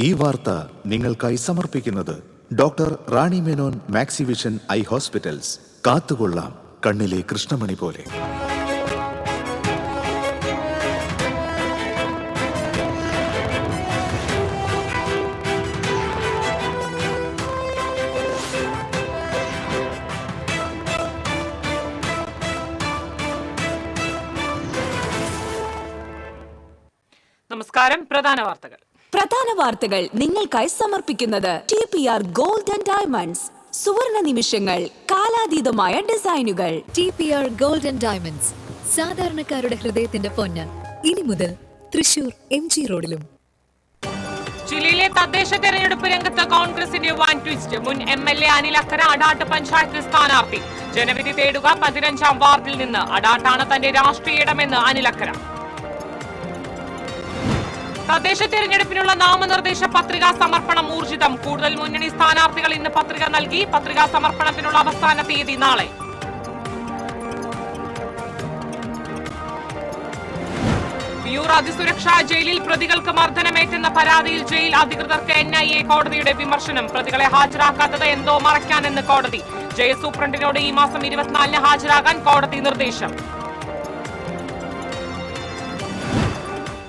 ഈ വാർത്ത നിങ്ങൾക്കായി സമർപ്പിക്കുന്നത് doctor Rani Menon Maxivision I hospitals. കാത്തുകൊള്ളാം കണ്ണിലെ കൃഷ്ണമണി പോലെ. നമസ്കാരം. പ്രധാന വാർത്തകൾ നിങ്ങൾക്കായി സമർപ്പിക്കുന്നത് TPR ഗോൾഡ് ആൻഡ് ഡയമണ്ട്സ്. സുവർണ നിമിഷങ്ങൾ, കാലാതീതമായ ഡിസൈനുകൾ. TPR ഗോൾഡ് ആൻഡ് ഡയമണ്ട്സ്, സാധാരണക്കാരുടെ ഹൃദയത്തിന്റെ പൊന്ന്. ഇനി മുതൽ തൃശൂർ MG റോഡിലും. ജില്ലയിലെ തദ്ദേശ തെരഞ്ഞെടുപ്പ് രംഗത്ത് കോൺഗ്രസിന്റെ വൻ ട്വിസ്റ്റ്. മുൻ MLA അനിൽ അക്കര അടാട്ട് പഞ്ചായത്ത് സ്ഥാനാർത്ഥി. ജനവിധി തേടുക 15ാം വാർഡിൽ നിന്ന്. അടാട്ടാണ് തന്റെ രാഷ്ട്രീയ ഇടമെന്ന് അനിൽ അക്കര. തദ്ദേശ തെരഞ്ഞെടുപ്പിനുള്ള നാമനിർദ്ദേശ പത്രികാ സമർപ്പണം ഊർജിതം. കൂടുതൽ മുന്നണി സ്ഥാനാർത്ഥികൾ ഇന്ന് പത്രിക നൽകി. പത്രികാ സമർപ്പണത്തിനുള്ള അവസാന തീയതി നാളെ. വിയൂർ അതിസുരക്ഷാ ജയിലിൽ പ്രതികൾക്ക് മർദ്ദനമേറ്റെന്ന പരാതിയിൽ ജയിൽ അധികൃതർക്ക് NIA കോടതിയുടെ വിമർശനം. പ്രതികളെ ഹാജരാക്കാത്തത് എന്തോ മറയ്ക്കാനെന്ന് കോടതി. ജയിൽ സൂപ്രണ്ടിനോട് ഈ മാസം 24-ന് ഹാജരാകാൻ കോടതി നിർദ്ദേശം.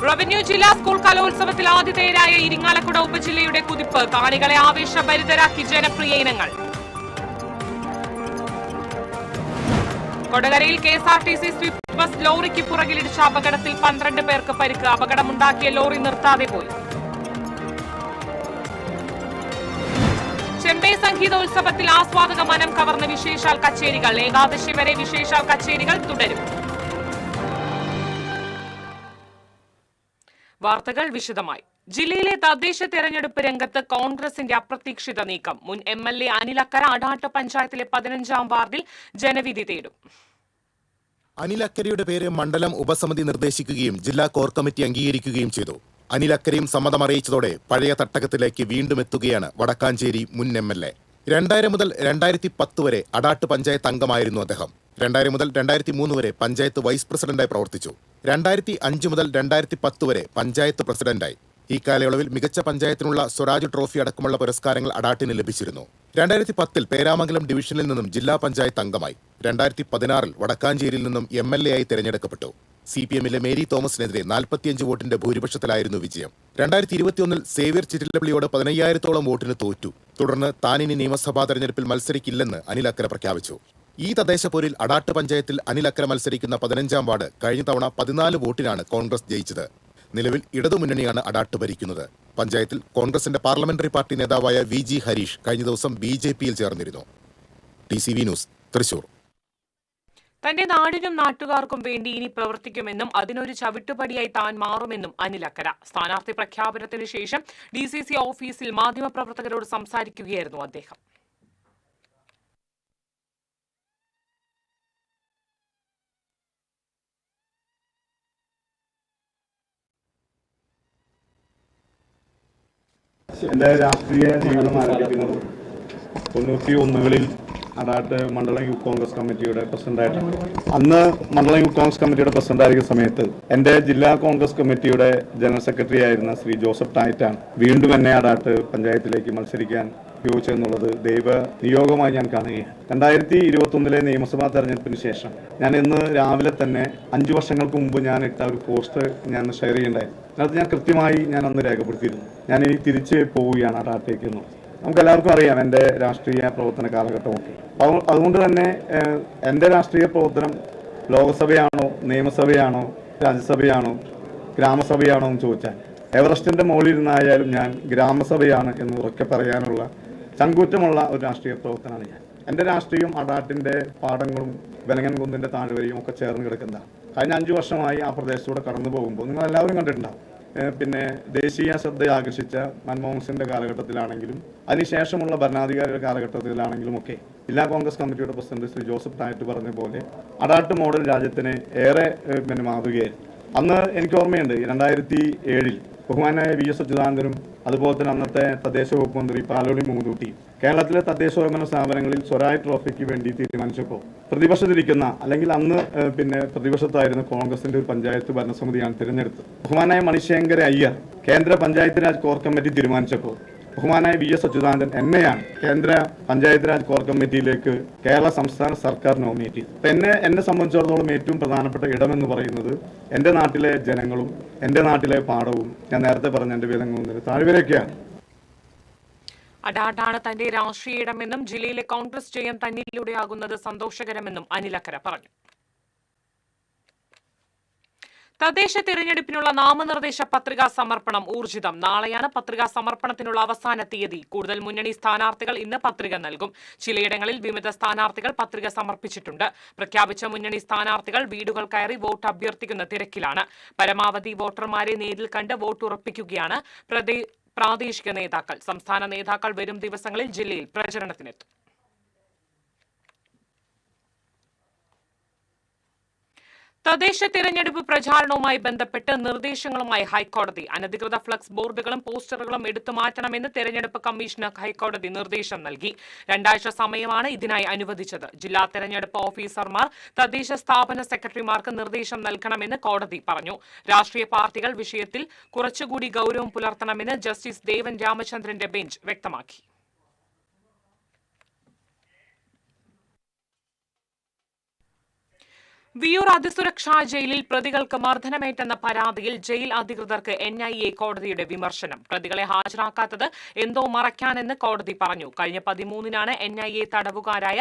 റവന്യൂ ജില്ലാ സ്കൂൾ കലോത്സവത്തിൽ ആതിഥേയരായ ഇരിങ്ങാലക്കുട ഉപജില്ലയുടെ കുതിപ്പ്. കാണികളെ ആവേശഭരിതരാക്കി ജനപ്രിയ ഇനങ്ങൾ. കൊടകരയിൽ KSRTC സ്വിഫ്റ്റ് ബസ് ലോറിക്ക് പുറകിലിടിച്ച അപകടത്തിൽ 12 പേർക്ക് പരിക്ക്. അപകടമുണ്ടാക്കിയ ലോറി നിർത്താതെ പോയി. ചെമ്പൈ സംഗീതോത്സവത്തിൽ ആസ്വാദക മനം കവർന്ന വിശേഷാൽ കച്ചേരികൾ. ഏകാദശി വരെ വിശേഷാൽ കച്ചേരികൾ തുടരും. വാർത്തകൾ വിശദമായി. ജില്ലയിലെ തദ്ദേശ തെരഞ്ഞെടുപ്പ് രംഗത്ത് കോൺഗ്രസിന്റെ അപ്രതീക്ഷിത നീക്കം. മുൻ MLA അനിൽ അക്കര അടാട്ട് പഞ്ചായത്തിലെ 15ാം വാർഡിൽ ജനവിധി തേടും. അനിൽ അക്കരയുടെ പേര് മണ്ഡലം ഉപസമിതി നിർദ്ദേശിക്കുകയും ജില്ലാ കോർ കമ്മിറ്റി അംഗീകരിക്കുകയും ചെയ്തു. അനിൽ അക്കരയും സമ്മതമറിയിച്ചതോടെ പഴയ തട്ടകത്തിലേക്ക് വീണ്ടും എത്തുകയാണ് വടക്കാഞ്ചേരി മുൻ MLA. 2000 മുതൽ 2010 വരെ അടാട്ട് പഞ്ചായത്ത് അംഗമായിരുന്നു അദ്ദേഹം. 2000 മുതൽ 2003 വരെ പഞ്ചായത്ത് വൈസ് പ്രസിഡന്റായി പ്രവർത്തിച്ചു. 2005 മുതൽ 2010 വരെ പഞ്ചായത്ത് പ്രസിഡന്റായി. ഈ കാലയളവിൽ മികച്ച പഞ്ചായത്തിനുള്ള സ്വരാജ് ട്രോഫി അടക്കമുള്ള പുരസ്കാരങ്ങൾ അടാട്ടിന് ലഭിച്ചിരുന്നു. 2010 പേരാമംഗലം ഡിവിഷനിൽ നിന്നും ജില്ലാ പഞ്ചായത്ത് അംഗമായി. 2016 വടക്കാഞ്ചേരിയിൽ നിന്നും MLA ആയി തെരഞ്ഞെടുക്കപ്പെട്ടു. CPM-ലെ മേരി തോമസിനെതിരെ 45 വോട്ടിന്റെ ഭൂരിപക്ഷത്തിലായിരുന്നു വിജയം. 2021 സേവ്യർ ചിറ്റിലപ്പള്ളിയോട് 15,000-ഓളം വോട്ടിന് തോറ്റു. തുടർന്ന് താനിനി നിയമസഭാ തെരഞ്ഞെടുപ്പിൽ മത്സരിക്കില്ലെന്ന് അനിൽ അക്കര പ്രഖ്യാപിച്ചു. ഈ തദ്ദേശ പോരിൽ അടാട്ട് പഞ്ചായത്തിൽ അനിൽ അക്കര മത്സരിക്കുന്ന 15ാം വാർഡ് കഴിഞ്ഞ തവണ 14 വോട്ടിനാണ് കോൺഗ്രസ് ജയിച്ചത്. നിലവിൽ ഇടതുമുന്നണിയാണ് അടാട്ട് ഭരിക്കുന്നത്. പഞ്ചായത്തിൽ കോൺഗ്രസിന്റെ പാർലമെന്ററി പാർട്ടി നേതാവായ VG ഹരീഷ് കഴിഞ്ഞ ദിവസം BJP-യിൽ ചേർന്നിരുന്നു. TCV news, Thrissur. തന്റെ നാടിനും നാട്ടുകാർക്കും വേണ്ടി ഇനി പ്രവർത്തിക്കുമെന്നും അതിനൊരു ചവിട്ടുപടിയായി താൻ മാറുമെന്നും അനിൽ അക്കര. സ്ഥാനാർത്ഥി പ്രഖ്യാപനത്തിന് ശേഷം DCC ഓഫീസിൽ മാധ്യമപ്രവർത്തകരോട് സംസാരിക്കുകയായിരുന്നു അദ്ദേഹം. എൻ്റെ രാഷ്ട്രീയ ജീവിതം ആരംഭിക്കുന്നത് 91-കളിൽ അടാട്ട് മണ്ഡലം യൂത്ത് കോൺഗ്രസ് കമ്മിറ്റിയുടെ പ്രസിഡന്റായിട്ടാണ്. അന്ന് മണ്ഡലം യൂത്ത് കോൺഗ്രസ് കമ്മിറ്റിയുടെ പ്രസിഡന്റായിരിക്കുന്ന സമയത്ത് എൻ്റെ ജില്ലാ കോൺഗ്രസ് കമ്മിറ്റിയുടെ ജനറൽ സെക്രട്ടറി ആയിരുന്ന ശ്രീ ജോസഫ് ടായിറ്റാണ് വീണ്ടും എന്നെ അടാട്ട് പഞ്ചായത്തിലേക്ക് മത്സരിക്കാൻ ഉപയോഗിച്ചെന്നുള്ളത് ദൈവ നിയോഗമായി ഞാൻ കാണുകയാണ്. 2021 നിയമസഭാ തെരഞ്ഞെടുപ്പിന് ശേഷം ഞാൻ ഇന്ന് രാവിലെ തന്നെ 5 വർഷങ്ങൾക്ക് മുമ്പ് ഞാൻ ഇട്ട ഒരു പോസ്റ്റ് ഞാൻ ഷെയർ ചെയ്യേണ്ടായിരുന്നു. അതിനകത്ത് ഞാൻ കൃത്യമായി ഞാൻ അന്ന് രേഖപ്പെടുത്തിയിരുന്നു, ഞാൻ ഇനി തിരിച്ച് പോവുകയാണ് അടാട്ടേക്ക് എന്ന്. നമുക്കെല്ലാവർക്കും അറിയാം എൻ്റെ രാഷ്ട്രീയ പ്രവർത്തന കാലഘട്ടമൊക്കെ. അതുകൊണ്ട് തന്നെ എൻ്റെ രാഷ്ട്രീയ പ്രവർത്തനം ലോകസഭയാണോ നിയമസഭയാണോ രാജ്യസഭയാണോ ഗ്രാമസഭയാണോ എന്ന് ചോദിച്ചാൽ എവറസ്റ്റിൻ്റെ മുകളിലിരുന്നായാലും ഞാൻ ഗ്രാമസഭയാണ് എന്ന് ഉറക്കെ പറയാനുള്ള ചങ്കൂറ്റമുള്ള ഒരു രാഷ്ട്രീയ പ്രവർത്തനമാണ് ഞാൻ. എൻ്റെ രാഷ്ട്രീയം അടാട്ടിൻ്റെ പാടങ്ങളും വെലങ്ങൻ കുന്നിൻ്റെ താഴ്വരയും ഒക്കെ ചേർന്ന് കിടക്കുന്നതാണ്. കഴിഞ്ഞ 5 വർഷമായി ആ പ്രദേശത്തൂടെ കടന്നു പോകുമ്പോൾ നിങ്ങളെല്ലാവരും കണ്ടിട്ടുണ്ടാവും. പിന്നെ ദേശീയ ശ്രദ്ധ ആകർഷിച്ച മൻമോഹൻ സിംഗിന്റെ കാലഘട്ടത്തിലാണെങ്കിലും അതിനുശേഷമുള്ള ഭരണാധികാരിയുടെ കാലഘട്ടത്തിലാണെങ്കിലും ഒക്കെ ജില്ലാ കോൺഗ്രസ് കമ്മിറ്റിയുടെ പ്രസിഡന്റ് ശ്രീ ജോസഫ് ടായറ്റ് പറഞ്ഞ പോലെ അടാട്ട് മോഡൽ രാജ്യത്തിന് ഏറെ മാതൃകയായിരുന്നു. അന്ന് എനിക്ക് ഓർമ്മയുണ്ട് 2007 ബഹുമാനായ VS അച്യുതാനന്ദനും അതുപോലെ തന്നെ അന്നത്തെ തദ്ദേശ വകുപ്പ് മന്ത്രി പാലോളി മൂന്നൂട്ടി കേരളത്തിലെ തദ്ദേശ സ്വയംഭരണ സ്ഥാപനങ്ങളിൽ സ്വരാജ് ട്രോഫിക്ക് വേണ്ടി തീരുമാനിച്ചപ്പോൾ പ്രതിപക്ഷത്തിരിക്കുന്ന അല്ലെങ്കിൽ അന്ന് പ്രതിപക്ഷത്തായിരുന്ന കോൺഗ്രസിന്റെ ഒരു പഞ്ചായത്ത് ഭരണസമിതിയാണ് തിരഞ്ഞെടുത്തത്. ബഹുമാനായ മണിശങ്കര അയ്യർ കേന്ദ്ര പഞ്ചായത്ത് രാജ് കോർ കമ്മിറ്റി തീരുമാനിച്ചപ്പോൾ ബഹുമാനായ VS അച്യുതാനന്ദൻ എന്നെയാണ് കേന്ദ്ര പഞ്ചായത്ത് രാജ് കോർ കമ്മിറ്റിയിലേക്ക് കേരള സംസ്ഥാന സർക്കാർ നോമിനേറ്റ് ചെയ്തത്. എന്നെ സംബന്ധിച്ചിടത്തോളം ഏറ്റവും പ്രധാനപ്പെട്ട ഇടമെന്ന് പറയുന്നത് എൻ്റെ നാട്ടിലെ ജനങ്ങളും എൻ്റെ നാട്ടിലെ പാടവും ഞാൻ നേരത്തെ പറഞ്ഞ എൻ്റെ വേദങ്ങളും താഴ്വരയൊക്കെയാണ്. അടാടാണ് തന്റെ രാഷ്ട്രീയ ഇടമെന്നും ജില്ലയിലെ കോൺഗ്രസ് ജയം തന്നിലൂടെയാകുന്നത് സന്തോഷകരമെന്നും അനിലക്കര പറഞ്ഞു. തദ്ദേശ തിരഞ്ഞെടുപ്പിനുള്ള നാമനിർദ്ദേശ പത്രികാ സമർപ്പണം ഊർജിതം. നാളെയാണ് പത്രികാ സമർപ്പണത്തിനുള്ള അവസാന തീയതി. കൂടുതൽ മുന്നണി സ്ഥാനാർത്ഥികൾ ഇന്ന് പത്രിക നൽകും. ചിലയിടങ്ങളിൽ വിമത സ്ഥാനാർത്ഥികൾ പത്രിക സമർപ്പിച്ചിട്ടുണ്ട്. പ്രഖ്യാപിച്ച മുന്നണി സ്ഥാനാർത്ഥികൾ വീടുകൾ കയറി വോട്ട് അഭ്യർത്ഥിക്കുന്ന തിരക്കിലാണ്. പരമാവധി വോട്ടർമാരെ നേരിൽ കണ്ട് വോട്ട് ഉറപ്പിക്കുകയാണ് പ്രാദേശിക നേതാക്കൾ. സംസ്ഥാന നേതാക്കൾ വരും ദിവസങ്ങളിൽ ജില്ലയിൽ പ്രചരണത്തിനെത്തും. തദ്ദേശ തിരഞ്ഞെടുപ്പ് പ്രചാരണവുമായി ബന്ധപ്പെട്ട് നിർദ്ദേശങ്ങളുമായി ഹൈക്കോടതി. അനധികൃത ഫ്ലക്സ് ബോർഡുകളും പോസ്റ്ററുകളും എടുത്തു മാറ്റണമെന്ന് തെരഞ്ഞെടുപ്പ് കമ്മീഷന് ഹൈക്കോടതി നിർദ്ദേശം നൽകി. 2 ആഴ്ച സമയമാണ് ഇതിനായി അനുവദിച്ചത്. ജില്ലാ തെരഞ്ഞെടുപ്പ് ഓഫീസർമാർ തദ്ദേശ സ്ഥാപന സെക്രട്ടറിമാർക്ക് നിർദ്ദേശം നൽകണമെന്ന് കോടതി പറഞ്ഞു. രാഷ്ട്രീയ പാർട്ടികൾ വിഷയത്തിൽ കുറച്ചുകൂടി ഗൌരവം പുലർത്തണമെന്ന് ജസ്റ്റിസ് ദേവൻ രാമചന്ദ്രന്റെ ബെഞ്ച് വ്യക്തമാക്കി. വിയൂർ അതിസുരക്ഷാ ജയിലിൽ പ്രതികൾക്ക് മർദ്ദനമേറ്റെന്ന പരാതിയിൽ ജയിൽ അധികൃതർക്ക് NIA കോടതിയുടെ വിമർശനം. പ്രതികളെ ഹാജരാക്കാത്തത് എന്തോ മറയ്ക്കാനെന്ന് കോടതി പറഞ്ഞു. കഴിഞ്ഞ 13-നാണ് NIA തടവുകാരായ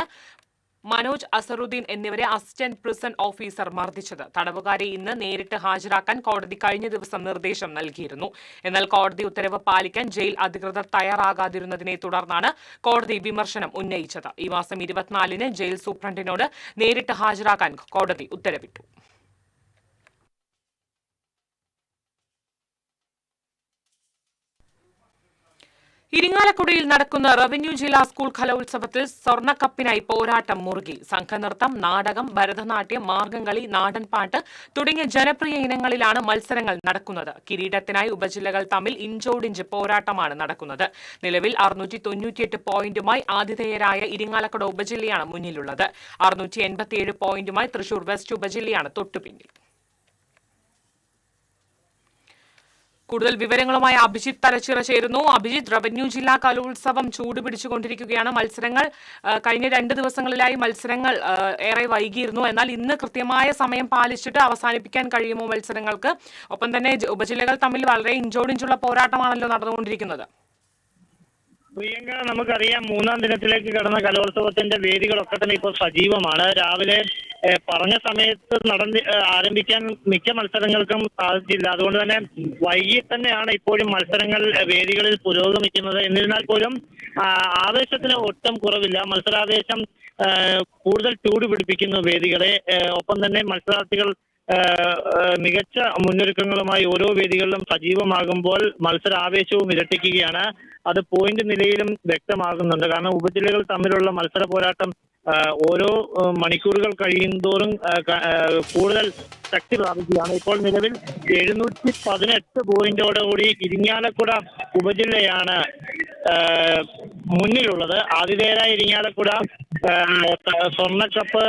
മനോജ് അസറുദ്ദീൻ എന്നിവരെ അസിസ്റ്റന്റ് പ്രിസൺ ഓഫീസർ മർദ്ദിച്ചത്. തടവുകാരെ ഇന്ന് നേരിട്ട് ഹാജരാക്കാൻ കോടതി കഴിഞ്ഞ ദിവസം നിർദ്ദേശം നൽകിയിരുന്നു. എന്നാൽ കോടതി ഉത്തരവ് പാലിക്കാൻ ജയിൽ അധികൃതർ തയ്യാറാകാതിരുന്നതിനെ തുടർന്നാണ് കോടതി വിമർശനം ഉന്നയിച്ചത്. ഈ മാസം 24-ന് ജയിൽ സൂപ്രണ്ടിനോട് നേരിട്ട് ഹാജരാക്കാൻ കോടതി ഉത്തരവിട്ടു. ഇരിങ്ങാലക്കുടയിൽ നടക്കുന്ന റവന്യൂ ജില്ലാ സ്കൂൾ കലോത്സവത്തിൽ സ്വർണ്ണക്കപ്പിനായി പോരാട്ടം മുറുകി. സംഘനൃത്തം, നാടകം, ഭരതനാട്യം, മാർഗംകളി, നാടൻപാട്ട് തുടങ്ങിയ ജനപ്രിയ ഇനങ്ങളിലാണ് മത്സരങ്ങൾ നടക്കുന്നത്. കിരീടത്തിനായി ഉപജില്ലകൾ തമ്മിൽ ഇഞ്ചോടിഞ്ച് പോരാട്ടമാണ് നടക്കുന്നത്. നിലവിൽ 698 പോയിന്റുമായി ആതിഥേയരായ ഇരിങ്ങാലക്കുട ഉപജില്ലയാണ് മുന്നിലുള്ളത്. 687 പോയിന്റുമായി തൃശൂർ വെസ്റ്റ് ഉപജില്ലയാണ് തൊട്ടുപിന്നിൽ. കൂടുതൽ വിവരങ്ങളുമായി അഭിജിത്ത് തലച്ചിറ ചേരുന്നു. അഭിജിത്ത്, റവന്യൂ ജില്ലാ കലോത്സവം ചൂടുപിടിച്ചുകൊണ്ടിരിക്കുകയാണ്. മത്സരങ്ങൾ കഴിഞ്ഞ 2 ദിവസങ്ങളിലായി മത്സരങ്ങൾ ഏറെ വൈകിയിരുന്നു. എന്നാൽ ഇന്ന് കൃത്യമായ സമയം പാലിച്ചിട്ട് അവസാനിപ്പിക്കാൻ കഴിയുമോ മത്സരങ്ങൾക്ക്? ഒപ്പം തന്നെ ഉപജില്ലകൾ തമ്മിൽ വളരെ ഇഞ്ചോടിഞ്ചുള്ള പോരാട്ടമാണല്ലോ നടന്നുകൊണ്ടിരിക്കുന്നത്. പ്രിയങ്ക, നമുക്കറിയാം 3-ാം ദിനത്തിലേക്ക് കടന്ന കലോത്സവത്തിന്റെ വേദികളൊക്കെ തന്നെ ഇപ്പോൾ സജീവമാണ്. രാവിലെ പറഞ്ഞ സമയത്ത് ആരംഭിക്കാൻ മിക്ക മത്സരങ്ങൾക്കും സാധിച്ചില്ല. അതുകൊണ്ട് തന്നെ വൈകിട്ട് തന്നെയാണ് ഇപ്പോഴും മത്സരങ്ങൾ വേദികളിൽ പുരോഗമിക്കുന്നത്. എന്നിരുന്നാൽ പോലും ആവേശത്തിന് ഒട്ടും കുറവില്ല. മത്സരാവേശം കൂടുതൽ ചൂട് പിടിപ്പിക്കുന്നു വേദികളെ. ഒപ്പം തന്നെ മത്സരാർത്ഥികൾ മികച്ച മുന്നൊരുക്കങ്ങളുമായി ഓരോ വേദികളിലും സജീവമാകുമ്പോൾ മത്സരാവേശവും ഇരട്ടിക്കുകയാണ്. അത് പോയിന്റ് നിലയിലും വ്യക്തമാകുന്നുണ്ട്. കാരണം ഉപജില്ലകൾ തമ്മിലുള്ള മത്സര പോരാട്ടം ഓരോ മണിക്കൂറുകൾ കഴിയുന്തോറും കൂടുതൽ ശക്തി പ്രാപിക്കുകയാണ്. ഇപ്പോൾ നിലവിൽ 718 പോയിന്റോടുകൂടി ഇരിങ്ങാലക്കുട ഉപജില്ലയാണ് മുന്നിലുള്ളത്. ആതിഥേയരായ ഇരിങ്ങാലക്കുട സ്വർണ്ണക്കപ്പ്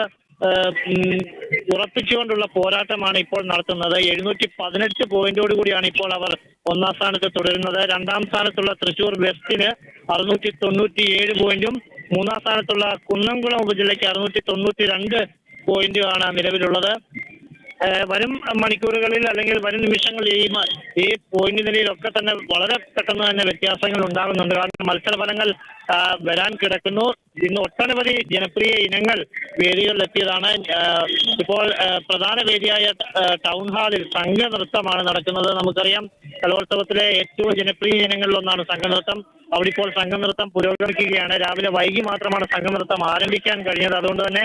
ഉറപ്പിച്ചുകൊണ്ടുള്ള പോരാട്ടമാണ് ഇപ്പോൾ നടത്തുന്നത്. 718 പോയിന്റോടുകൂടിയാണ് ഇപ്പോൾ അവർ 1-ാം സ്ഥാനത്ത് തുടരുന്നത്. 2-ാം സ്ഥാനത്തുള്ള തൃശൂർ വെസ്റ്റിന് 697 പോയിന്റും 3-ാം സ്ഥാനത്തുള്ള കുന്നംകുളം ഉപജില്ലയ്ക്ക് 692 പോയിന്റുമാണ് നിലവിലുള്ളത്. വരും മണിക്കൂറുകളിൽ അല്ലെങ്കിൽ വരും നിമിഷങ്ങളിൽ ഈ പോയിന്റ് നിലയിലൊക്കെ തന്നെ വളരെ പെട്ടെന്ന് തന്നെ വ്യത്യാസങ്ങൾ ഉണ്ടാകുന്നുണ്ട്. കാരണം മത്സരഫലങ്ങൾ വരാൻ കിടക്കുന്നു. ഇന്ന് ഒട്ടനവധി ജനപ്രിയ ഇനങ്ങൾ വേദികളിലെത്തിയതാണ്. ഇപ്പോൾ പ്രധാന വേദിയായ ടൗൺ ഹാളിൽ സംഘനൃത്തമാണ് നടക്കുന്നത്. നമുക്കറിയാം കലോത്സവത്തിലെ ഏറ്റവും ജനപ്രിയ ഇനങ്ങളിലൊന്നാണ് സംഘനൃത്തം. അവിടെ ഇപ്പോൾ സംഘനൃത്തം പുരോഗമിക്കുകയാണ്. രാവിലെ വൈകി മാത്രമാണ് സംഘനൃത്തം ആരംഭിക്കാൻ കഴിഞ്ഞത്. അതുകൊണ്ട് തന്നെ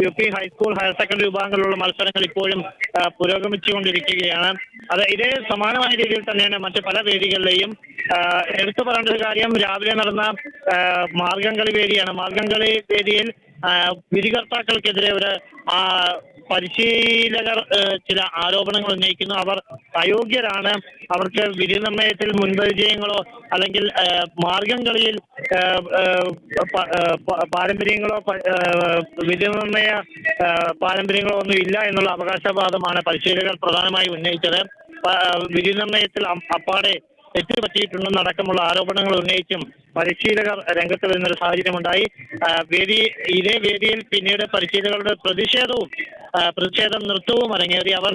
UP ഹൈസ്കൂൾ ഹയർ സെക്കൻഡറി വിഭാഗങ്ങളിലുള്ള മത്സരങ്ങൾ ഇപ്പോഴും പുരോഗമിച്ചുകൊണ്ടിരിക്കുകയാണ്. ഇതേ സമാനമായ രീതിയിൽ തന്നെയാണ് മറ്റ് പല വേദികളിലെയും. എടുത്തു പറയേണ്ട ഒരു കാര്യം, രാവിലെ നടന്ന മാർഗംകളി വേദിയാണ്. മാർഗംകളി വേദിയിൽ വിധികർത്താക്കൾക്കെതിരെ ഒരു പരിശീലകർ ചില ആരോപണങ്ങൾ ഉന്നയിക്കുന്നു. അവർ അയോഗ്യരാണ്, അവർക്ക് വിധി നിർണയത്തിൽ മുൻപരിചയങ്ങളോ അല്ലെങ്കിൽ മാർഗം കളിയിൽ പാരമ്പര്യങ്ങളോ വിധി നിർണയ പാരമ്പര്യങ്ങളോ ഒന്നും ഇല്ല എന്നുള്ള അവകാശവാദമാണ് പരിശീലകർ പ്രധാനമായി ഉന്നയിച്ചത്. വിധി നിർണയത്തിൽ അപ്പാടെ തെറ്റ് പറ്റിയിട്ടുണ്ടെന്നടക്കമുള്ള ആരോപണങ്ങൾ ഉന്നയിച്ചും പരിശീലകർ രംഗത്ത് വരുന്നൊരു സാഹചര്യമുണ്ടായി. ഇതേ വേദിയിൽ പിന്നീട് പരിശീലകരുടെ പ്രതിഷേധം നൃത്തവും അരങ്ങേറി. അവർ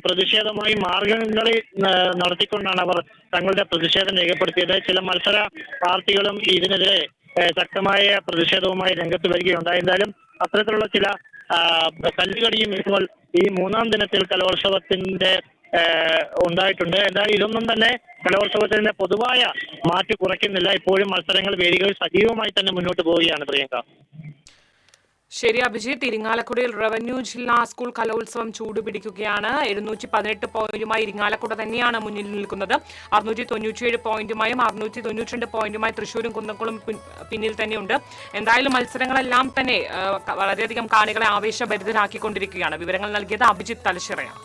പ്രതിഷേധമായി മാർഗംകളി നടത്തിക്കൊണ്ടാണ് അവർ തങ്ങളുടെ പ്രതിഷേധം രേഖപ്പെടുത്തിയത്. ചില മത്സരാർത്ഥികളും ഇതിനെതിരെ ശക്തമായ പ്രതിഷേധവുമായി രംഗത്ത് വരികയുണ്ടായി. എന്തായാലും അത്തരത്തിലുള്ള ചില കല്ലുകടിയും ഇപ്പോൾ ഈ മൂന്നാം ദിനത്തിൽ കലോത്സവത്തിന്റെ ഉണ്ടായിട്ടുണ്ട്. എന്നാൽ ഇതൊന്നും തന്നെ കലോത്സവത്തിന്റെ പൊതുവായ മാറ്റ് കുറയ്ക്കുന്നില്ല. ഇപ്പോഴും മത്സരങ്ങൾ വേദികൾ സജീവമായി തന്നെ മുന്നോട്ട് പോവുകയാണ്. പ്രിയങ്ക. ശരി അഭിജിത്ത്, ഇരിങ്ങാലക്കുടയിൽ റവന്യൂ ജില്ലാ സ്കൂൾ കലോത്സവം ചൂടുപിടിക്കുകയാണ്. 718 പോയിന്റുമായി ഇരിങ്ങാലക്കുട തന്നെയാണ് മുന്നിൽ നിൽക്കുന്നത്. 697 പോയിന്റുമായും 692 പോയിന്റുമായി തൃശ്ശൂരും കുന്നംകുളം പിന്നിൽ തന്നെയുണ്ട്. എന്തായാലും മത്സരങ്ങളെല്ലാം തന്നെ വളരെയധികം കാണികളെ ആവേശഭരിതരാക്കിക്കൊണ്ടിരിക്കുകയാണ്. വിവരങ്ങൾ നൽകിയത് അഭിജിത്ത് തലശ്ശേരിയാണ്.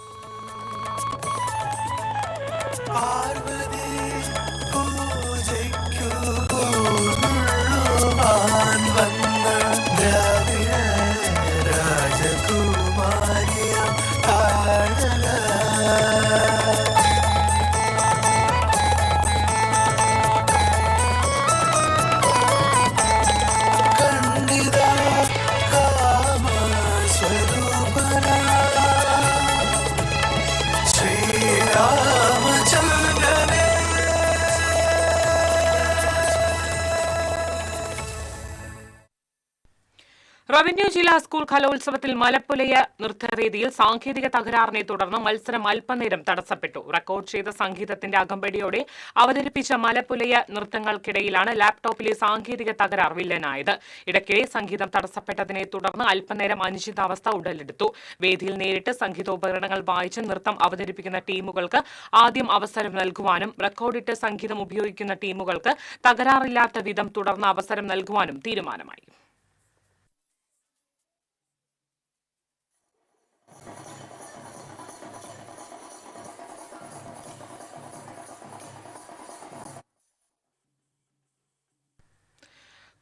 റവന്യൂ ജില്ലാ സ്കൂൾ കലോത്സവത്തിൽ മലപ്പുലയ നൃത്തവേദിയിൽ സാങ്കേതിക തകരാറിനെ തുടർന്ന് മത്സരം അല്പനേരം തടസ്സപ്പെട്ടു. റെക്കോർഡ് ചെയ്ത സംഗീതത്തിന്റെ അകമ്പടിയോടെ അവതരിപ്പിച്ച മലപ്പുലയ നൃത്തങ്ങൾക്കിടയിലാണ് ലാപ്ടോപ്പിലെ സാങ്കേതിക തകരാർ വില്ലനായത്. ഇടയ്ക്കിടെ സംഗീതം തടസ്സപ്പെട്ടതിനെ തുടർന്ന് അല്പനേരം അനിശ്ചിതാവസ്ഥ ഉടലെടുത്തു. വേദിയിൽ നേരിട്ട് സംഗീതോപകരണങ്ങൾ വായിച്ച് നൃത്തം അവതരിപ്പിക്കുന്ന ടീമുകൾക്ക് ആദ്യം അവസരം നൽകുവാനും റെക്കോർഡിട്ട് സംഗീതം ഉപയോഗിക്കുന്ന ടീമുകൾക്ക് തകരാറില്ലാത്ത വിധം തുടർന്ന് അവസരം നൽകുവാനും തീരുമാനമായി.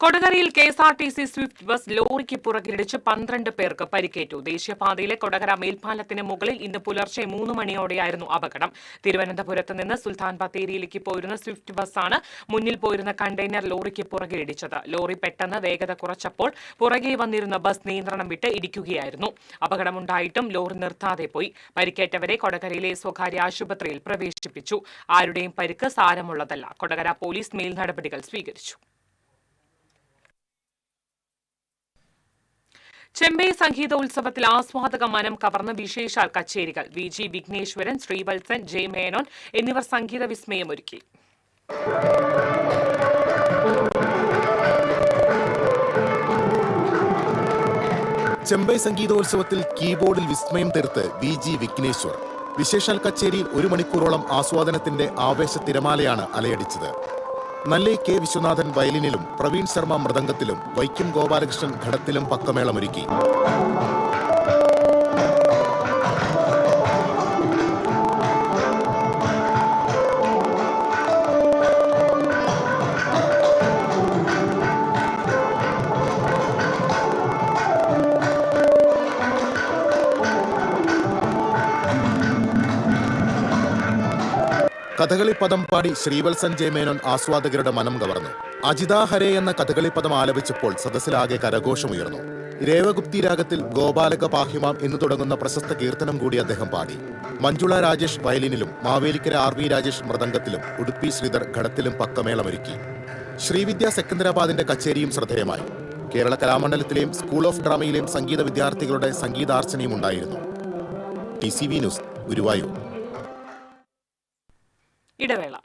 കൊടകരയിൽ KSRTC സ്വിഫ്റ്റ് ബസ് ലോറിക്ക് പുറകിലിടിച്ച് 12 പേർക്ക് പരിക്കേറ്റു. ദേശീയപാതയിലെ കൊടകര മേൽപ്പാലത്തിന് മുകളിൽ ഇന്ന് പുലർച്ചെ 3 മണിയോടെയായിരുന്നു അപകടം. തിരുവനന്തപുരത്ത് നിന്ന് സുൽത്താൻ ബത്തേരിയിലേക്ക് പോയിരുന്ന സ്വിഫ്റ്റ് ബസ്സാണ് മുന്നിൽ പോയിരുന്ന കണ്ടെയ്നർ ലോറിക്ക് പുറകിലിടിച്ചത്. ലോറി പെട്ടെന്ന് വേഗത കുറച്ചപ്പോൾ പുറകെ വന്നിരുന്ന ബസ് നിയന്ത്രണം വിട്ട് ഇടിക്കുകയായിരുന്നു. അപകടമുണ്ടായിട്ടും ലോറി നിർത്താതെ പോയി. പരിക്കേറ്റവരെ കൊടകരയിലെ സ്വകാര്യ ആശുപത്രിയിൽ പ്രവേശിപ്പിച്ചു. ആരുടെയും പരിക്ക് സാരമുള്ളതല്ല. കൊടകര പോലീസ് മേൽ നടപടികൾ സ്വീകരിച്ചു. ചെമ്പൈ സംഗീതോത്സവത്തിൽ ആസ്വാദക മനം കവർന്ന വിശേഷാൽ കച്ചേരികൾ. VG വിഘ്നേശ്വരൻ, ശ്രീവത്സൻ, ജെ മേനോൻ എന്നിവർ സംഗീത വിസ്മയമൊരുക്കി. ചെമ്പൈ സംഗീതോത്സവത്തിൽ കീബോർഡിൽ വിസ്മയം തീർത്ത് VG വിഘ്നേശ്വർ. വിശേഷാൽ കച്ചേരിയിൽ 1 മണിക്കൂറോളം ആസ്വാദനത്തിന്റെ ആവേശ തിരമാലയാണ് അലയടിച്ചത്. നല്ലൈ K വിശ്വനാഥൻ വയലിനിലും പ്രവീൺ ശർമ്മ മൃദംഗത്തിലും വൈക്കം ഗോപാലകൃഷ്ണൻ ഘടത്തിലും പക്കമേളമൊരുക്കി. കഥകളിപ്പദം പാടി ശ്രീവത്സൻ ജെ മേനോൻ ആസ്വാദകരുടെ മനം കവർന്നു. അജിതാ ഹരേ എന്ന കഥകളിപ്പദം ആലപിച്ചപ്പോൾ സദസ്സിലാകെ കരഘോഷമുയർന്നു. രേവഗുപ്തി രാഗത്തിൽ ഗോപാലക പാഹിമാം എന്ന് തുടങ്ങുന്ന പ്രശസ്ത കീർത്തനം കൂടി അദ്ദേഹം പാടി. മഞ്ജുള രാജേഷ് വയലിനിലും മാവേലിക്കര RV രാജേഷ് മൃദംഗത്തിലും ഉടുപ്പി ശ്രീധർ ഘടത്തിലും പക്കമേളമൊരുക്കി. ശ്രീവിദ്യ സെക്കന്ദരാബാദിന്റെ കച്ചേരിയും ശ്രദ്ധേയമായി. കേരള കലാമണ്ഡലത്തിലെയും സ്കൂൾ ഓഫ് ഡ്രാമയിലെയും സംഗീത വിദ്യാർത്ഥികളുടെ സംഗീതാർച്ചനയും ഉണ്ടായിരുന്നു. TCV news, Guruvayur. ഇടവേള.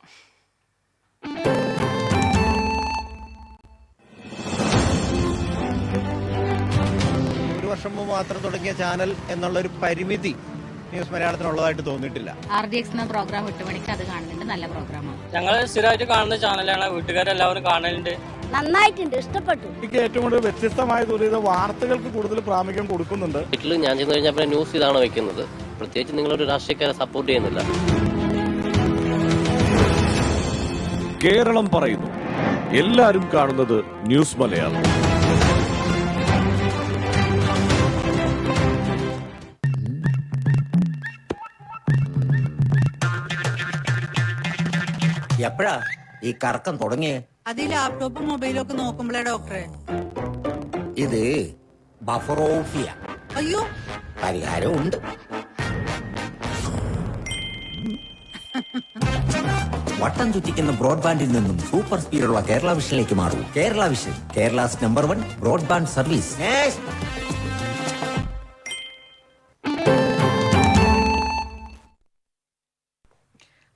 ഒരു വർഷം മുമ്പ് മാത്രം തുടങ്ങിയ ചാനൽ എന്നുള്ളൊരു പരിമിതി ന്യൂസ് മലയാളത്തിനുള്ളതായിട്ട് തോന്നിയിട്ടില്ല. RDX എന്ന പ്രോഗ്രാം 8 മണിക്ക് അത് കാണുന്നുണ്ട്. നല്ല പ്രോഗ്രാമാണ്. ഞങ്ങൾ സ്ഥിരമായിട്ട് കാണുന്ന ചാനലാണ്. വീട്ടുകാരെല്ലാവരും കാണലുണ്ട്. നന്നായിട്ടുണ്ട്, ഇഷ്ടപ്പെട്ടു. എനിക്ക് ഏറ്റവും കൂടുതൽ വ്യത്യസ്തമായ തോന്നിയത് വാർത്തകൾക്ക് കൂടുതൽ പ്രാമുഖ്യം കൊടുക്കുന്നുണ്ട്. വീട്ടിൽ ഞാൻ ചെന്ന് കഴിഞ്ഞാൽ ന്യൂസ് ഇതാണ് വെക്കുന്നത്. പ്രത്യേകിച്ച് നിങ്ങളൊരു രാഷ്ട്രീയക്കാരെ സപ്പോർട്ട് ചെയ്യുന്നില്ല. കേരളം പറയുന്നു, എല്ലാരും കാണുന്നത് ന്യൂസ് മലയാളം. എപ്പോഴാ ഈ കറക്കം തുടങ്ങിയേ? അത് ഈ ലാപ്ടോപ്പും മൊബൈലും ഒക്കെ നോക്കുമ്പോഴേ ഡോക്ടറെ. ഇത് ബഫറോഫിയ. അയ്യോ, പരിഹാരമുണ്ട്. വട്ടം ചുറ്റിക്കുന്ന ബ്രോഡ്ബാൻഡിൽ നിന്നും സൂപ്പർ സ്പീഡുള്ള കേരള വിഷനിലേക്ക് മാറൂ. Kerala vision, Kerala's number 1 broadband service.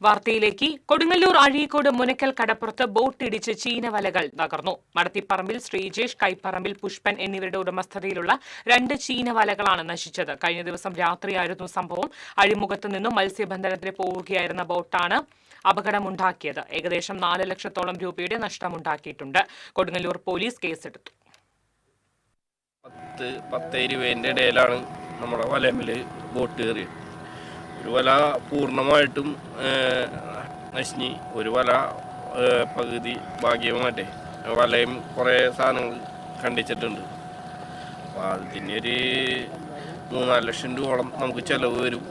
വാർത്തയിലേക്ക്. കൊടുങ്ങല്ലൂർ അഴീക്കോട് മുനക്കൽ കടപ്പുറത്ത് ബോട്ടിടിച്ച് ചീനവലകൾ തകർന്നു. മടത്തിപ്പറമ്പിൽ ശ്രീജേഷ്, കൈപ്പറമ്പിൽ പുഷ്പൻ എന്നിവരുടെ ഉടമസ്ഥതയിലുള്ള 2 ചീനവലകളാണ് നശിച്ചത്. കഴിഞ്ഞ ദിവസം രാത്രിയായിരുന്നു സംഭവം. അഴിമുഖത്ത് നിന്നും മത്സ്യബന്ധനത്തിന് പോവുകയായിരുന്ന ബോട്ടാണ് അപകടമുണ്ടാക്കിയത്. ഏകദേശം 4 ലക്ഷത്തോളം രൂപയുടെ നഷ്ടമുണ്ടാക്കിയിട്ടുണ്ട്. കൊടുങ്ങല്ലൂർ പോലീസ് കേസെടുത്തു. 10-20 ഇടയിലാണ് നമ്മുടെ വലമില് ബോട്ട് കയറിയത്. ഒരു വല പൂർണ്ണമായിട്ടും നശിഞ്ഞ്, ഒരു വല പകുതി ഭാഗ്യമായിട്ടെ വലയും കുറേ സാധനങ്ങൾ കണ്ടിച്ചിട്ടുണ്ട്. അപ്പോൾ അതിന് ഒരു 3-4 ലക്ഷം രൂപയോളം നമുക്ക് ചിലവ് വരും.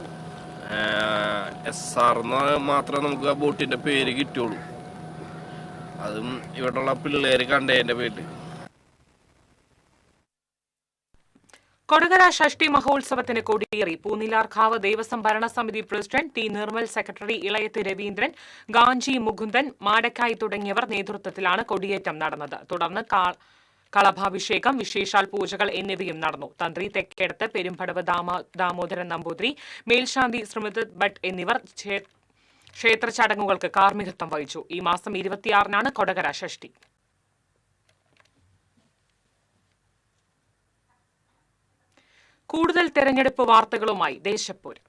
SR മാത്രമേ നമുക്ക് ആ ബോട്ടിൻ്റെ പേര് കിട്ടുള്ളൂ. അതും ഇവിടെയുള്ള പിള്ളേർ കണ്ടതിൻ്റെ പേരിൽ. കൊടകര ഷഷ്ടി മഹോത്സവത്തിന് കൊടിയേറി. പൂനിലാർക്കാവ് ദേവസ്വം ഭരണസമിതി president T Nirmal, secretary Elayath Raveendran, Ganchi Mukundan, Madakkayi തുടങ്ങിയവർ നേതൃത്വത്തിലാണ് കൊടിയേറ്റം നടന്നത്. തുടർന്ന് കളഭാഭിഷേകം, വിശേഷാൽ പൂജകൾ എന്നിവയും നടന്നു. തന്ത്രി തെക്കേടത്ത് പെരുമ്പടവ് ദാമോദരൻ നമ്പൂതിരി, മേൽശാന്തി ശ്രീമത് ഭട്ട് എന്നിവർ ക്ഷേത്ര ചടങ്ങുകൾക്ക് കാർമ്മികത്വം വഹിച്ചു. ഈ മാസം 26-നാണ് കൊടകര ഷഷ്ടി. കൂടുതൽ തെരഞ്ഞെടുപ്പ് വാർത്തകളുമായി ദേശപ്പൂരം.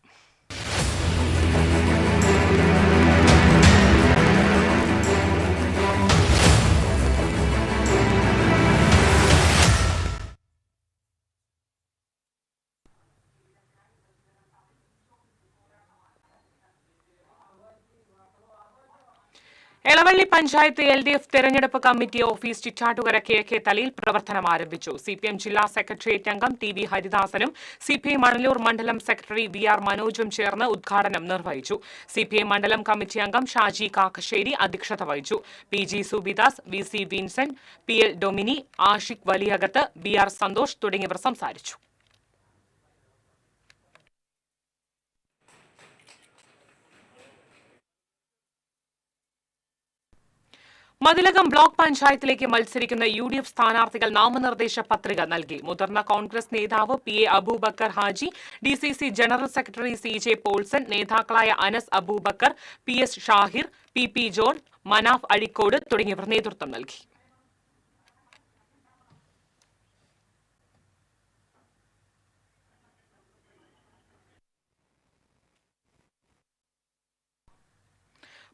എളവള്ളി പഞ്ചായത്ത് LDF തെരഞ്ഞെടുപ്പ് കമ്മിറ്റി ഓഫീസ് ചിറ്റാട്ടുകര കിഴക്കേ തലയിൽ പ്രവർത്തനം ആരംഭിച്ചു. CPM ജില്ലാ സെക്രട്ടേറിയറ്റ് അംഗം TV ഹരിദാസനും CPI മണലൂർ മണ്ഡലം സെക്രട്ടറി VR മനോജും ചേർന്ന് ഉദ്ഘാടനം നിർവഹിച്ചു. CPI മണ്ഡലം കമ്മിറ്റി അംഗം ഷാജി കാക്കശ്ശേരി അധ്യക്ഷത വഹിച്ചു. PG Subidas, VC Vincent, PL Domini, Ashiq Valiyakath, BR Santhosh തുടങ്ങിയവർ സംസാരിച്ചു. മതിലകം ബ്ലോക്ക് പഞ്ചായത്തിലേക്ക് മത്സരിക്കുന്ന UDF സ്ഥാനാർത്ഥികൾ നാമനിർദ്ദേശ പത്രിക നൽകി. മുതിർന്ന കോൺഗ്രസ് നേതാവ് PA Abubakar Haji, DCC general secretary CJ Paulson, നേതാക്കളായ അനസ് അബൂബക്കർ, PS ഷാഹിർ, PP ജോൺ, മനാഫ് അഴിക്കോട് തുടങ്ങിയവർ നേതൃത്വം നൽകി.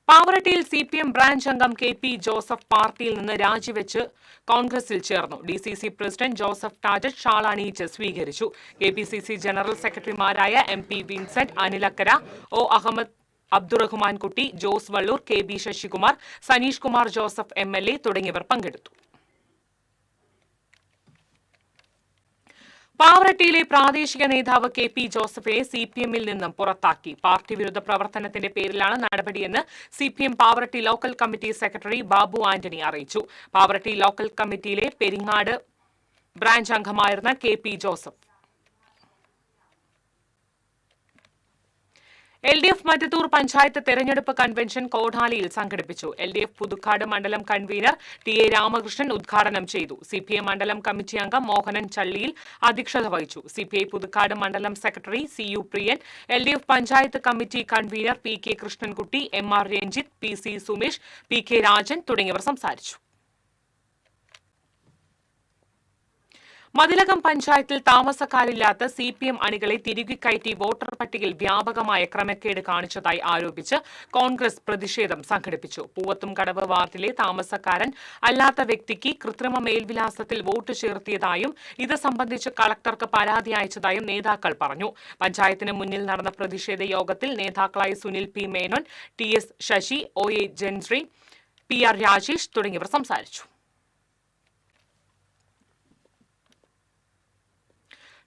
പാവറട്ടിയിൽ CPM ബ്രാഞ്ച് അംഗം KP ജോസഫ് പാർട്ടിയിൽ നിന്ന് രാജിവെച്ച് കോൺഗ്രസിൽ ചേർന്നു. DCC president Joseph Tajet shawl അണിയിച്ച് സ്വീകരിച്ചു. KPCC ജനറൽ സെക്രട്ടറിമാരായ MP Vincent, Anilakkara, O Ahmed, Abdurahman Kutty, Jose Valloor, KB Sasikumar, Saneesh Kumar Joseph MLA തുടങ്ങിയവർ പങ്കെടുത്തു. പാവറട്ടിയിലെ പ്രാദേശിക നേതാവ് KP ജോസഫിനെ CPM-ൽ നിന്നും പുറത്താക്കി. പാർട്ടി വിരുദ്ധ പ്രവർത്തനത്തിന്റെ പേരിലാണ് നടപടിയെന്ന് CPM Pavaratty local committee secretary Babu Antony അറിയിച്ചു. പാവറട്ടി ലോക്കൽ കമ്മിറ്റിയിലെ പെരിങ്ങാട് ബ്രാഞ്ച് അംഗമായിരുന്ന KP ജോസഫ് LDF മറ്റത്തൂർ പഞ്ചായത്ത് തെരഞ്ഞെടുപ്പ് കൺവെൻഷൻ കോടാലിയിൽ സംഘടിപ്പിച്ചു. LDF പുതുക്കാട് മണ്ഡലം കൺവീനർ TA രാമകൃഷ്ണൻ ഉദ്ഘാടനം ചെയ്തു. CPI മണ്ഡലം കമ്മിറ്റി അംഗം മോഹനൻ ചള്ളിയിൽ അധ്യക്ഷത വഹിച്ചു. CPI പുതുക്കാട് മണ്ഡലം സെക്രട്ടറി CU പ്രിയൻ, LDF panchayat committee convener PK Krishnankutty, MR Ranjith, PC Sumesh, PK Rajan തുടങ്ങിയവർ സംസാരിച്ചു. മതിലകം പഞ്ചായത്തിൽ താമസക്കാരില്ലാത്ത CPM അണികളെ തിരികെ കയറ്റി വോട്ടർ പട്ടികയിൽ വ്യാപകമായ ക്രമക്കേട് കാണിച്ചതായി ആരോപിച്ച് കോൺഗ്രസ് പ്രതിഷേധം സംഘടിപ്പിച്ചു. പൂവത്തുംകടവ് വാർഡിലെ താമസക്കാരൻ അല്ലാത്ത വ്യക്തിക്ക് കൃത്രിമ മേൽവിലാസത്തിൽ വോട്ട് ചേർത്തിയതായും ഇത് സംബന്ധിച്ച് കളക്ടർക്ക് പരാതി അയച്ചതായും നേതാക്കൾ പറഞ്ഞു. പഞ്ചായത്തിന് മുന്നിൽ നടന്ന പ്രതിഷേധ യോഗത്തിൽ നേതാക്കളായ Sunil P. Menon, TS Sasi, OA ജൻശ്രീ, PR Rajesh തുടങ്ങിയവർ സംസാരിച്ചു.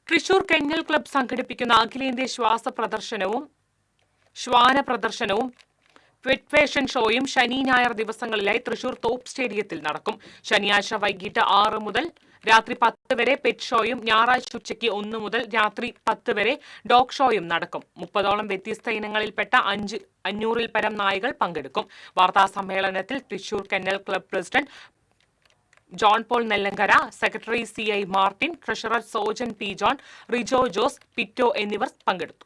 തൃശൂർ കെന്നൽ ക്ലബ്ബ് സംഘടിപ്പിക്കുന്ന അഖിലേന്ത്യാ ശ്വാന പ്രദർശനവും പെറ്റ് ഫാഷൻ ഷോയും ശനി ഞായർ ദിവസങ്ങളിലായി തൃശൂർ തോപ്പ് സ്റ്റേഡിയത്തിൽ നടക്കും. ശനിയാഴ്ച വൈകിട്ട് 6 മുതൽ രാത്രി 10 വരെ പെറ്റ് ഷോയും ഞായറാഴ്ച ഉച്ചയ്ക്ക് 1 മുതൽ രാത്രി 10 വരെ ഡോഗ് ഷോയും നടക്കും. 30ഓളം വ്യത്യസ്ത ഇനങ്ങളിൽപ്പെട്ട 500-ൽ പരം നായകൾ പങ്കെടുക്കും. വാർത്താ സമ്മേളനത്തിൽ Thrissur kennel club president John Paul Nellankara, secretary CI Martin, treasurer Sojan P. John, Rijo Jose, Pitto എന്നിവർ പങ്കെടുത്തു.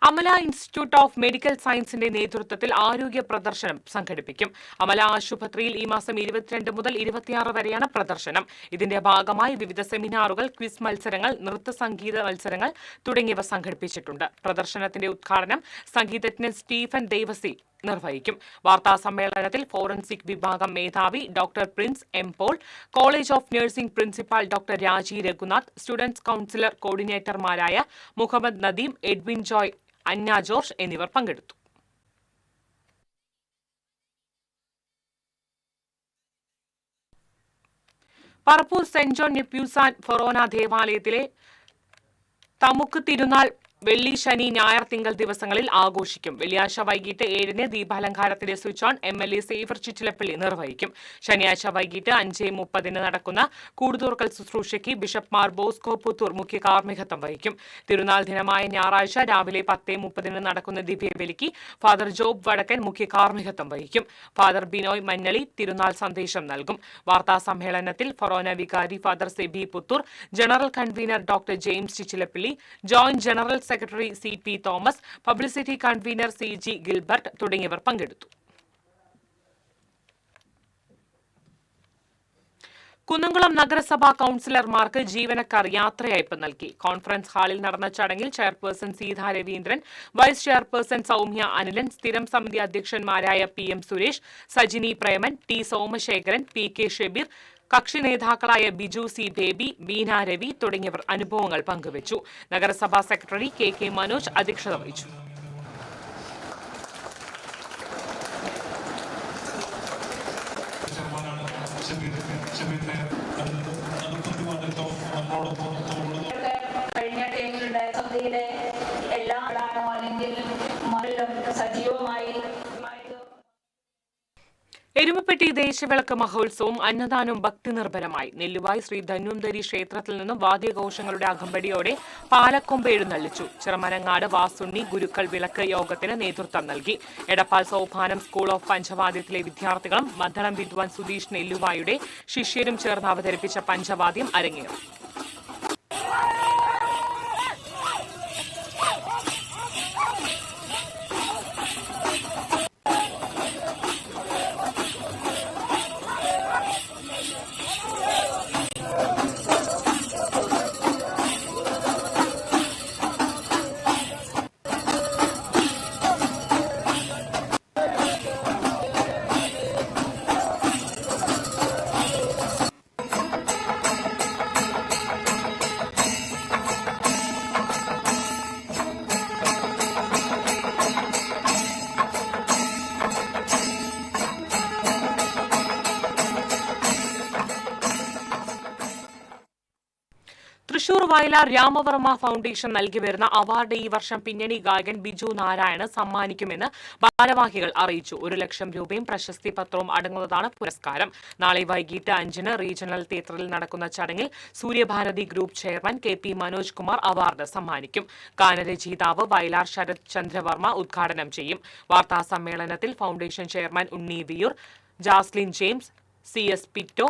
അമല ഇൻസ്റ്റിറ്റ്യൂട്ട് ഓഫ് മെഡിക്കൽ സയൻസിന്റെ നേതൃത്വത്തിൽ ആരോഗ്യ പ്രദർശനം സംഘടിപ്പിക്കും. അമല ആശുപത്രിയിൽ ഈ മാസം 22 മുതൽ 26 വരെയാണ് പ്രദർശനം. ഇതിന്റെ ഭാഗമായി വിവിധ സെമിനാറുകൾ, ക്വിസ് മത്സരങ്ങൾ, നൃത്ത സംഗീത മത്സരങ്ങൾ തുടങ്ങിയവ സംഘടിപ്പിച്ചിട്ടുണ്ട്. പ്രദർശനത്തിന്റെ ഉദ്ഘാടനം സംഗീതജ്ഞൻ സ്റ്റീഫൻ ദേവസി നിർവഹിക്കും. വാർത്താ സമ്മേളനത്തിൽ ഫോറൻസിക് വിഭാഗം മേധാവി doctor Prince M. Paul, college of nursing principal doctor Raji Raghunath, students councillor കോർഡിനേറ്റർമാരായ മുഹമ്മദ് നദീം, എഡ്വിൻ ജോയ്, അന്ന ജോർജ് എന്നിവർ പങ്കെടുത്തു. പറപ്പൂർ സെന്റ് ജോൺ നെപ്യൂസ് ആൻഡ് ഫൊറോന ദേവാലയത്തിലെ തമുക്ക് തിരുനാൾ വെള്ളി, ശനി, ഞായർ, തിങ്കൾ ദിവസങ്ങളിൽ ആഘോഷിക്കും. വെള്ളിയാഴ്ച വൈകിട്ട് 7-ന് ദീപാലങ്കാരത്തിന്റെ switch on MLA Xavier Chittilappilly നിർവഹിക്കും. ശനിയാഴ്ച വൈകിട്ട് 5:30-ന് നടക്കുന്ന കൂടുതുറക്കൽ ശുശ്രൂഷയ്ക്ക് ബിഷപ്പ് മാർ ബോസ്കോ പുത്തൂർ മുഖ്യ കാർമ്മികത്വം വഹിക്കും. തിരുനാൾ ദിനമായ ഞായറാഴ്ച രാവിലെ 10:30-ന് നടക്കുന്ന ദിവ്യബലിക്ക് ഫാദർ ജോബ് വടക്കൻ മുഖ്യ കാർമ്മികത്വം വഹിക്കും. ഫാദർ ബിനോയ് മന്നളി തിരുനാൾ സന്ദേശം നൽകും. വാർത്താ സമ്മേളനത്തിൽ forane vicar father Sebi Puthur, general convener doctor James Chittilappilly, joint general secretary CP Thomas, publicity convener CG Gilbert തുടങ്ങിയവർ പങ്കെടുത്തു. കുന്നംകുളം നഗരസഭാ കൌൺസിലർമാർക്ക് ജീവനക്കാർ യാത്രയയപ്പ് നൽകി. കോൺഫറൻസ് ഹാളിൽ നടന്ന ചടങ്ങിൽ chairperson Seetha Raveendran, vice chairperson Soumya Anilan, സ്ഥിരം സമിതി അധ്യക്ഷന്മാരായ PM Suresh, Sajini Preman, T. Somasekharan, PK Shebeer, കക്ഷി നേതാക്കളായ ബിജു C. ബേബി, ബീന രവി തുടങ്ങിയവർ അനുഭവങ്ങൾ പങ്കുവച്ചു. നഗരസഭാ സെക്രട്ടറി KK മനോജ് അധ്യക്ഷത വഹിച്ചു. കഴിഞ്ഞ ടൈമിലുണ്ടായ സമിതിയുടെ എല്ലാ അല്ലെങ്കിൽ സജീവമായി എരുമപ്പെട്ടി ദേശവിളക്ക് മഹോത്സവം അന്നദാനവും ഭക്തി നിർഭരമായി. നെല്ലുവായി ശ്രീ ധന്വന്തരി ക്ഷേത്രത്തിൽ നിന്നും വാദ്യഘോഷങ്ങളുടെ അകമ്പടിയോടെ പാലക്കൊമ്പ് എഴുന്നള്ളിച്ചു. ചിറമനങ്ങാട് വാസുണ്ണി ഗുരുക്കൾ വിളക്ക് യോഗത്തിന് നേതൃത്വം നൽകി. എടപ്പാൾ സോപാനം സ്കൂൾ ഓഫ് പഞ്ചവാദ്യത്തിലെ വിദ്യാർത്ഥികളും മദ്ദളം വിദ്വാൻ സുധീഷ് നെല്ലുവായുടെ ശിഷ്യരും ചേർന്ന് അവതരിപ്പിച്ച പഞ്ചവാദ്യം അരങ്ങേറി. തൃശൂർ വയലാർ രാമവർമ്മ ഫൗണ്ടേഷൻ നൽകി വരുന്ന അവാർഡ് ഈ വർഷം പിന്നണി ഗായകൻ ബിജു നാരായണ് സമ്മാനിക്കുമെന്ന് ഭാരവാഹികൾ അറിയിച്ചു. 1 ലക്ഷം രൂപയും പ്രശസ്തി പത്രവും അടങ്ങുന്നതാണ് പുരസ്കാരം. നാളെ വൈകിട്ട് 5-ന് റീജിയണൽ തിയേറ്ററിൽ നടക്കുന്ന ചടങ്ങിൽ Suryabharathi group chairman KP Manoj Kumar award സമ്മാനിക്കും. ഗാനരചയിതാവ് വയലാർ ശരത് ചന്ദ്രവർമ്മ ഉദ്ഘാടനം ചെയ്യും. വാർത്താ സമ്മേളനത്തിൽ foundation chairman Unni Viyyur, Jaslin James, CS Pitto,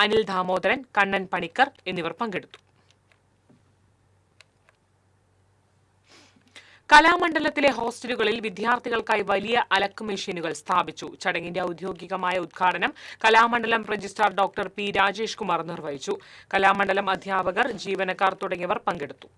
Anil Damodaran, Kannan Panicker എന്നിവർ പങ്കെടുത്തു. കലാമണ്ഡലത്തിലെ ഹോസ്റ്റലുകളിൽ വിദ്യാർത്ഥികൾക്കായി വലിയ അലക്ക് മെഷീനുകൾ സ്ഥാപിച്ചു. ചടങ്ങിന്റെ ഔദ്യോഗികമായ ഉദ്ഘാടനം Kalamandalam registrar doctor P Rajesh Kumar നിർവഹിച്ചു. കലാമണ്ഡലം അധ്യാപകർ, ജീവനക്കാർ തുടങ്ങിയവർ പങ്കെടുത്തു.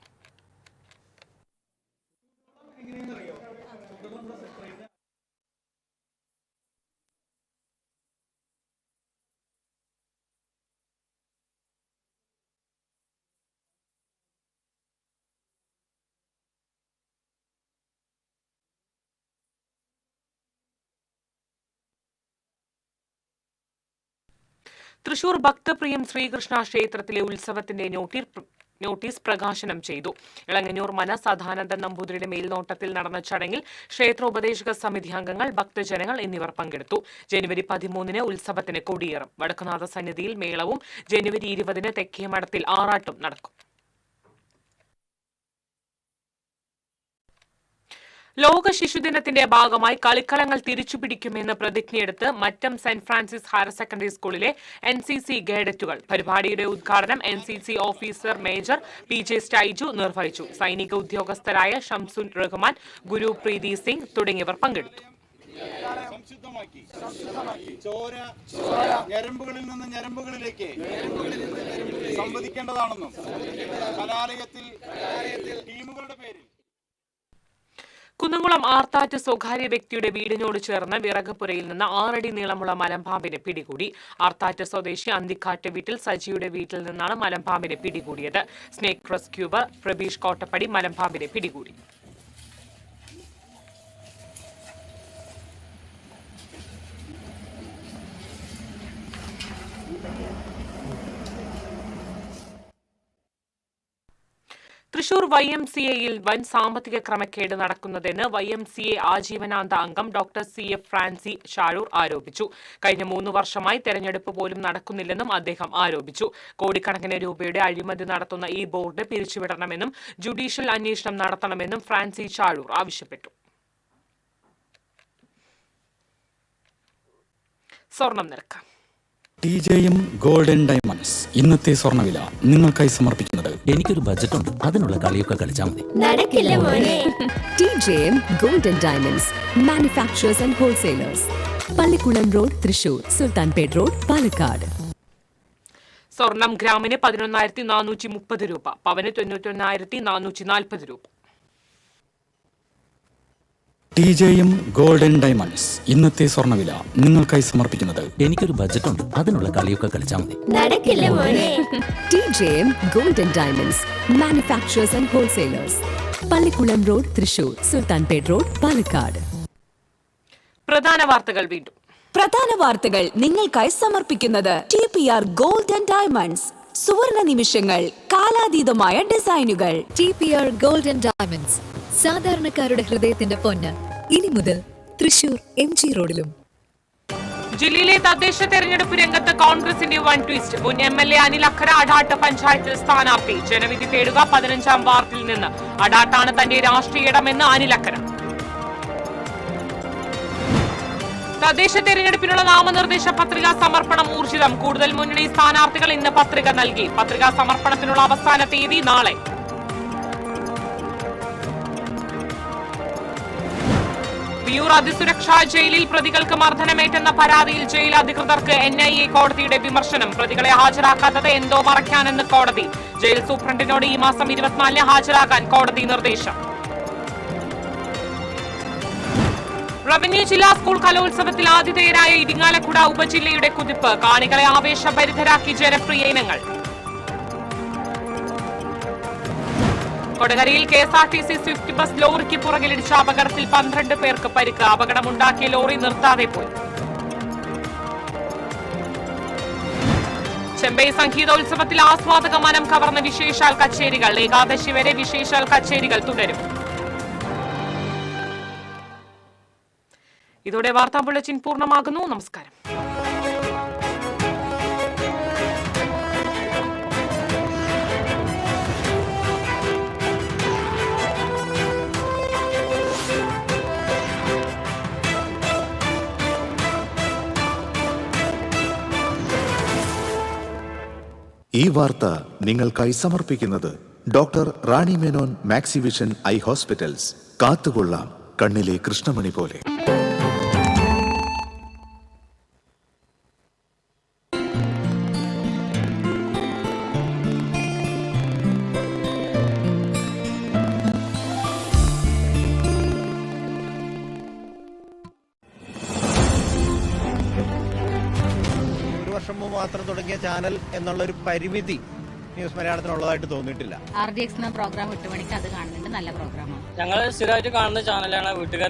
തൃശൂർ ഭക്തപ്രിയം ശ്രീകൃഷ്ണ ക്ഷേത്രത്തിലെ ഉത്സവത്തിന്റെ നോട്ടീസ് പ്രകാശനം ചെയ്തു. ഇളങ്ങന്നൂർ മനസദാനന്ദ നമ്പൂതിരിയുടെ മേൽനോട്ടത്തിൽ നടന്ന ചടങ്ങിൽ ക്ഷേത്രോപദേശക സമിതി അംഗങ്ങൾ, ഭക്തജനങ്ങൾ എന്നിവർ പങ്കെടുത്തു. ജനുവരി 13 ഉത്സവത്തിന് കൊടിയേറും. വടക്കുനാഥ സന്നിധിയിൽ മേളവും ജനുവരി 20 തെക്കേമഠത്തിൽ ആറാട്ടും നടക്കും. ലോക ശിശുദിനത്തിന്റെ ഭാഗമായി കളിക്കളങ്ങൾ തിരിച്ചുപിടിക്കുമെന്ന് പ്രതിജ്ഞയെടുത്ത് Mattom saint Francis higher secondary സ്കൂളിലെ NCC ഗൈഡറ്റുകൾ. പരിപാടിയുടെ ഉദ്ഘാടനം NCC officer major PJ Stiju നിർവഹിച്ചു. സൈനിക ഉദ്യോഗസ്ഥരായ ഷംസുൻ റഹ്മാൻ, ഗുരു പ്രീതി സിംഗ് തുടങ്ങിയവർ പങ്കെടുത്തു. ഞരമ്പുകളിൽ നിന്ന് ഞരമ്പുകളിലേക്ക് സംവദിക്കേണ്ടതാണെന്നും കലാലയത്തിൽ ടീമുകളുടെ പേരിൽ കുന്നംകുളം ആർത്താറ്റ് സ്വകാര്യ വ്യക്തിയുടെ വീടിനോട് ചേർന്ന് വിറകപ്പുരയിൽ നിന്ന് 6 അടി നീളമുള്ള മലമ്പാമ്പിനെ പിടികൂടി. ആർത്താറ്റ് സ്വദേശി അന്തിക്കാട്ട് വീട്ടിൽ സജിയുടെ വീട്ടിൽ നിന്നാണ് മലമ്പാമ്പിനെ പിടികൂടിയത്. സ്നേക് റെസ്ക്യൂവർ പ്രബീഷ് കോട്ടപ്പടി മലമ്പാമ്പിനെ പിടികൂടി. തൃശൂർ YMCAയിൽ വൻ സാമ്പത്തിക ക്രമക്കേട് നടക്കുന്നതെന്ന് YMCA ആജീവനാന്ത അംഗം ഡോക്ടർ CF ഫ്രാൻസി ഷാഴൂർ ആരോപിച്ചു. കഴിഞ്ഞ 3 വർഷമായി തെരഞ്ഞെടുപ്പ് പോലും നടക്കുന്നില്ലെന്നും അദ്ദേഹം ആരോപിച്ചു. കോടിക്കണക്കിന് രൂപയുടെ അഴിമതി നടത്തുന്ന ഈ ബോർഡ് പിരിച്ചുവിടണമെന്നും ജുഡീഷ്യൽ അന്വേഷണം നടത്തണമെന്നും ഫ്രാൻസി ഷാഴൂർ ആവശ്യപ്പെട്ടു. സ്വർണം നിരക്ക്. TJM ഗോൾഡൻ ഡയമണ്ട്സ് ഇന്നത്തെ സ്വർണ്ണവില നിങ്ങൾക്കായി സമർപ്പിക്കുന്നത് എനിക്കൊരു ബജറ്റ് ഉണ്ട്, അതിനുള്ള കളിയൊക്കെ കളിച്ചാൽ മതി. TJM golden diamonds manufacturers and wholesalers, Pallikkulam road, Thrissur, Sultanpet road, Palakkad. സ്വർണം ഗ്രാമിന് 11,430 രൂപ, പവന് 91,440 രൂപ. TJM ഗോൾഡൻ ഡയമണ്ട്സ് ഇന്നത്തെ സ്വർണ്ണവില നിങ്ങൾക്കായി സമർപ്പിക്കുന്നത് എനിക്കൊരു ബജറ്റ് ഉണ്ട്, അതിനുള്ള കളിയൊക്കെ കളിച്ചാൽ മതി. TJM golden diamonds manufacturers and wholesalers, Pallikkulam road, Thrissur, Sultanpet road, Palakkad. പ്രധാന വാർത്തകൾ വീണ്ടും. പ്രധാന വാർത്തകൾ നിങ്ങൾക്കായി സമർപ്പിക്കുന്നത് TPR ഗോൾഡൻ ഡയമണ്ട്സ്, സുവർണ നിമിഷങ്ങൾ, കാലാതീതമായ ഡിസൈനുകൾ. TPR ഗോൾഡൻ ഡയമണ്ട്സ്, സാധാരണക്കാരുടെ ഹൃദയത്തിന്റെ പൊന്ന്. ഇനി മുതൽ തൃശൂർ MG റോഡിലും. ജില്ലയിലെ തദ്ദേശ തെരഞ്ഞെടുപ്പ് രംഗത്ത് കോൺഗ്രസിന്റെ വൻ ട്വിസ്റ്റ്. മുൻ MLA അനിൽ അക്കര അടാട്ട് പഞ്ചായത്തിൽ സ്ഥാനാർത്ഥി. ജനവിധി തേടുക 15ാം വാർഡിൽ നിന്ന്. അടാട്ടാണ് തന്റെ രാഷ്ട്രീയ ഇടമെന്ന് അനിൽ അക്കര. തദ്ദേശ തെരഞ്ഞെടുപ്പിനുള്ള നാമനിർദ്ദേശ പത്രികാ സമർപ്പണം ഊർജിതം. കൂടുതൽ മുന്നണി സ്ഥാനാർത്ഥികൾ ഇന്ന് പത്രിക നൽകി. പത്രികാ സമർപ്പണത്തിനുള്ള അവസാന തീയതി നാളെ. വിയൂർ അതിസുരക്ഷാ ജയിലിൽ പ്രതികൾക്ക് മർദ്ദനമേറ്റെന്ന പരാതിയിൽ ജയിൽ അധികൃതർക്ക് NIA കോടതിയുടെ വിമർശനം. പ്രതികളെ ഹാജരാക്കാത്തത് എന്തോ മറയ്ക്കാനെന്ന് കോടതി. ജയിൽ സൂപ്രണ്ടിനോട് ഈ മാസം 24 ഹാജരാകാൻ കോടതി നിർദ്ദേശം. റവന്യൂ ജില്ലാ സ്കൂൾ കലോത്സവത്തിൽ ആതിഥേയരായ ഇരിങ്ങാലക്കുട ഉപജില്ലയുടെ കുതിപ്പ്. കാണികളെ ആവേശഭരിതരാക്കി ജനപ്രിയ ഇനങ്ങൾ. കൊടകരയിൽ KSRTC സ്വിഫ്റ്റ് ബസ് ലോറിക്ക് പുറകിലിടിച്ച അപകടത്തിൽ 12 പേർക്ക് പരിക്ക്. അപകടമുണ്ടാക്കിയ ലോറി നിർത്താതെ പോയി. ചെമ്പൈ സംഗീതോത്സവത്തിൽ ആസ്വാദക മനം കവർന്ന വിശേഷാൽ കച്ചേരികൾ. ഏകാദശി വരെ വിശേഷാൽ കച്ചേരികൾ തുടരും. ഇതോടെ വാർത്താ ബുള്ളറ്റിൻ പൂർണ്ണമാകുന്നു. നമസ്കാരം. ഈ വാർത്ത നിങ്ങൾക്കായി സമർപ്പിക്കുന്നത് doctor Rani Menon Maxivision I hospitals. കാത്തുകൊള്ളാം കണ്ണിലെ കൃഷ്ണമണി പോലെ. ഒരു വർഷം മുമ്പ് മാത്രം തുടങ്ങിയ ചാനൽ എന്നുള്ളൊരു പരിമിതി ന്യൂസ് മലയാളത്തിനുള്ളതായിട്ട് തോന്നിയിട്ടില്ല. RDX എന്ന പ്രോഗ്രാം 8 മണിക്ക് അത് കാണുന്നുണ്ട്, നല്ല പ്രോഗ്രാമാണ്. ഞങ്ങൾ സ്ഥിരമായിട്ട് കാണുന്ന ചാനലാണ്. വീട്ടുകാർ